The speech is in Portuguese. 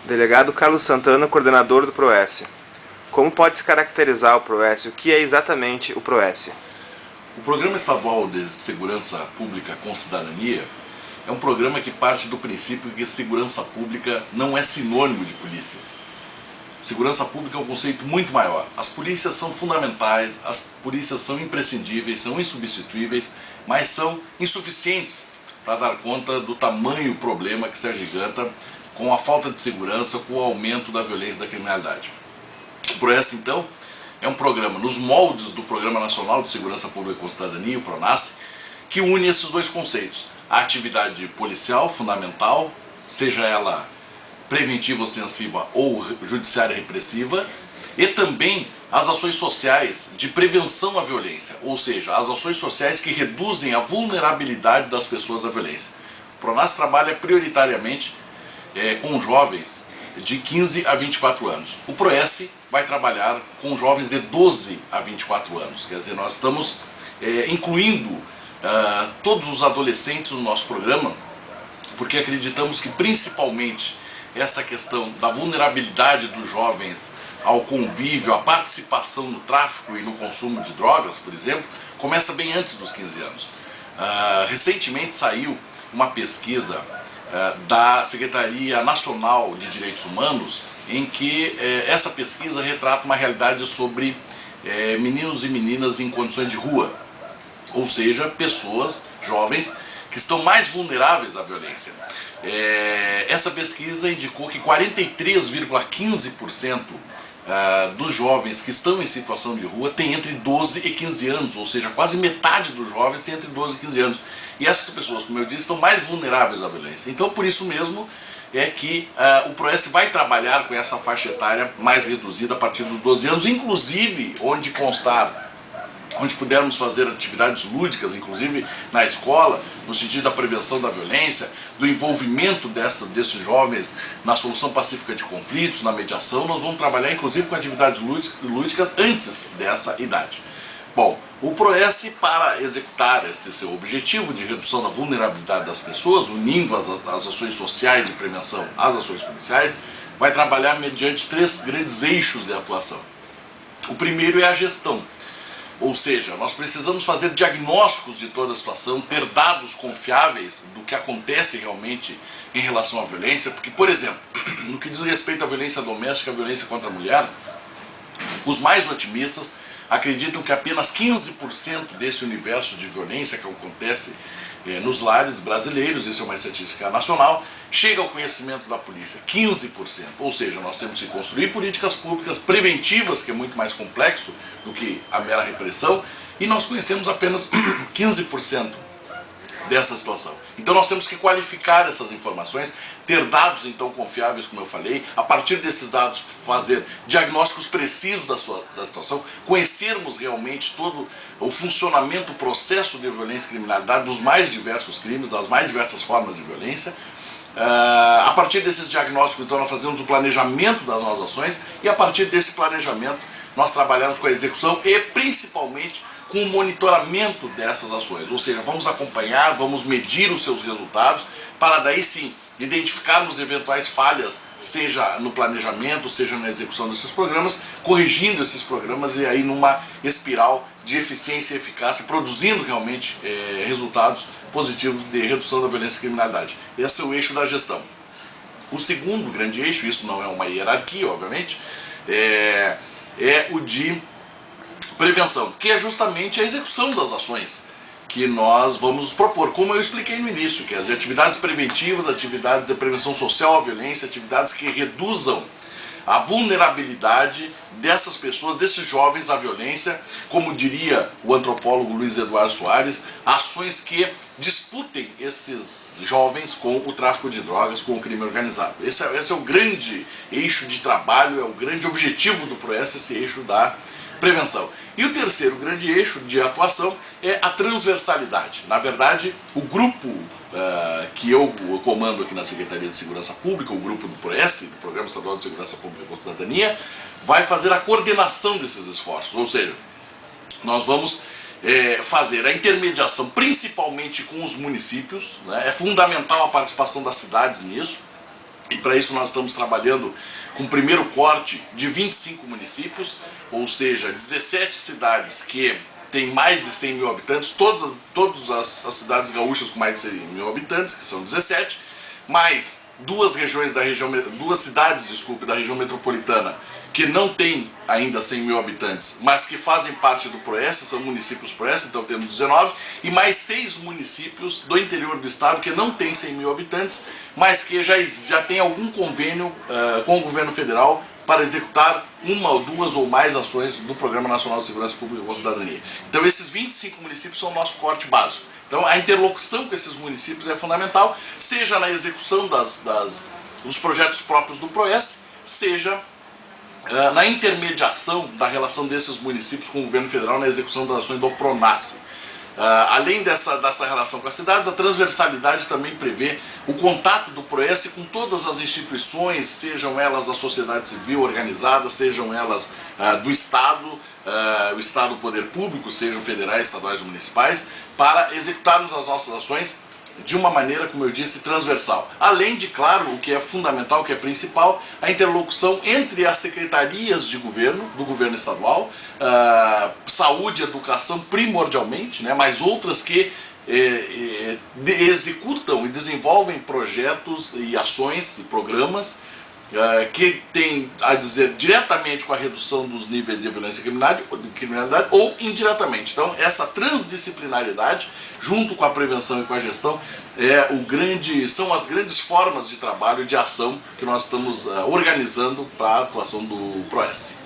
Delegado Carlos Santana, coordenador do PROESSE. Como pode se caracterizar o PROESSE? O que é exatamente o PROESSE? O Programa Estadual de Segurança Pública com Cidadania é um programa que parte do princípio que segurança pública não é sinônimo de polícia. Segurança pública é um conceito muito maior. As polícias são fundamentais, as polícias são imprescindíveis, são insubstituíveis, mas são insuficientes para dar conta do tamanho problema que se agiganta com a falta de segurança, com o aumento da violência e da criminalidade. O PROESSE, então, é um programa nos moldes do Programa Nacional de Segurança Pública com Cidadania, o PRONASSE, que une esses dois conceitos. A atividade policial fundamental, seja ela preventiva ostensiva ou judiciária repressiva, e também as ações sociais de prevenção à violência, ou seja, as ações sociais que reduzem a vulnerabilidade das pessoas à violência. O PRONASSE trabalha prioritariamente com jovens de 15 a 24 anos. O PROESSE vai trabalhar com jovens de 12 a 24 anos, quer dizer, nós estamos incluindo todos os adolescentes no nosso programa, porque acreditamos que principalmente essa questão da vulnerabilidade dos jovens ao convívio, à participação no tráfico e no consumo de drogas, por exemplo, começa bem antes dos 15 anos. Recentemente saiu uma pesquisa da Secretaria Nacional de Direitos Humanos, em que essa pesquisa retrata uma realidade sobre meninos e meninas em condições de rua, ou seja, pessoas jovens que estão mais vulneráveis à violência. Essa pesquisa indicou que 43,15% dos jovens que estão em situação de rua têm entre 12 e 15 anos, ou seja, quase metade dos jovens tem entre 12 e 15 anos. E essas pessoas, como eu disse, estão mais vulneráveis à violência. Então, por isso mesmo é que o PROESSE vai trabalhar com essa faixa etária mais reduzida a partir dos 12 anos, inclusive onde pudermos fazer atividades lúdicas, inclusive na escola, no sentido da prevenção da violência, do envolvimento desses jovens na solução pacífica de conflitos, na mediação. Nós vamos trabalhar inclusive com atividades lúdicas antes dessa idade. Bom, o PROESSE, para executar esse seu objetivo de redução da vulnerabilidade das pessoas, unindo as ações sociais de prevenção às ações policiais, vai trabalhar mediante 3 grandes eixos de atuação. O primeiro é a gestão. Ou seja, nós precisamos fazer diagnósticos de toda a situação, ter dados confiáveis do que acontece realmente em relação à violência, porque, por exemplo, no que diz respeito à violência doméstica, à violência contra a mulher, os mais otimistas acreditam que apenas 15% desse universo de violência que acontece nos lares brasileiros, isso é uma estatística nacional, chega ao conhecimento da polícia, 15%. Ou seja, nós temos que construir políticas públicas preventivas, que é muito mais complexo do que a mera repressão, e nós conhecemos apenas 15% dessa situação. Então nós temos que qualificar essas informações, ter dados então confiáveis, como eu falei, a partir desses dados fazer diagnósticos precisos da situação, conhecermos realmente todo o funcionamento, o processo de violência e criminalidade dos mais diversos crimes, das mais diversas formas de violência. A partir desses diagnósticos, então, nós fazemos o planejamento das nossas ações e a partir desse planejamento nós trabalhamos com a execução e principalmente com o monitoramento dessas ações, ou seja, vamos acompanhar, vamos medir os seus resultados para daí sim identificarmos eventuais falhas, seja no planejamento, seja na execução desses programas, corrigindo esses programas e aí numa espiral de eficiência e eficácia, produzindo realmente resultados positivos de redução da violência e criminalidade. Esse é o eixo da gestão. O segundo grande eixo, isso não é uma hierarquia, obviamente, é o de prevenção, que é justamente a execução das ações que nós vamos propor, como eu expliquei no início, que as atividades preventivas, atividades de prevenção social à violência, atividades que reduzam a vulnerabilidade dessas pessoas, desses jovens à violência, como diria o antropólogo Luiz Eduardo Soares, ações que disputem esses jovens com o tráfico de drogas, com o crime organizado. Esse é o grande eixo de trabalho, é o grande objetivo do PROESSE, esse eixo da prevenção. E o terceiro grande eixo de atuação é a transversalidade. Na verdade, o grupo que eu comando aqui na Secretaria de Segurança Pública, o grupo do PROESSE, do Programa Estadual de Segurança Pública com Cidadania, vai fazer a coordenação desses esforços, ou seja, nós vamos fazer a intermediação principalmente com os municípios, né? É fundamental a participação das cidades nisso, E para isso nós estamos trabalhando com o primeiro corte de 25 municípios, ou seja, 17 cidades que têm mais de 100 mil habitantes, todas as cidades gaúchas com mais de 100 mil habitantes, que são 17, mais duas cidades, desculpe, da região metropolitana, que não tem ainda 100 mil habitantes, mas que fazem parte do PROESSE, são municípios PROESSE, então temos 19, e mais 6 municípios do interior do estado que não tem 100 mil habitantes, mas que já tem algum convênio com o governo federal para executar uma ou duas ou mais ações do Programa Nacional de Segurança Pública com Cidadania. Então esses 25 municípios são o nosso corte básico. Então a interlocução com esses municípios é fundamental, seja na execução dos projetos próprios do PROESSE, seja na intermediação da relação desses municípios com o governo federal na execução das ações do PRONASSE. Além dessa relação com as cidades, a transversalidade também prevê o contato do PROESSE com todas as instituições, sejam elas da sociedade civil organizada, sejam elas do Estado, o Estado, o poder público, sejam federais, estaduais ou municipais, para executarmos as nossas ações de uma maneira, como eu disse, transversal. Além de, claro, o que é fundamental, o que é principal, a interlocução entre as secretarias de governo, do governo estadual, saúde e educação primordialmente, né, mas outras que executam e desenvolvem projetos e ações e programas que tem a dizer diretamente com a redução dos níveis de violência e criminalidade ou indiretamente. Então essa transdisciplinaridade, junto com a prevenção e com a gestão, são as grandes formas de trabalho e de ação que nós estamos organizando para a atuação do PROESSE.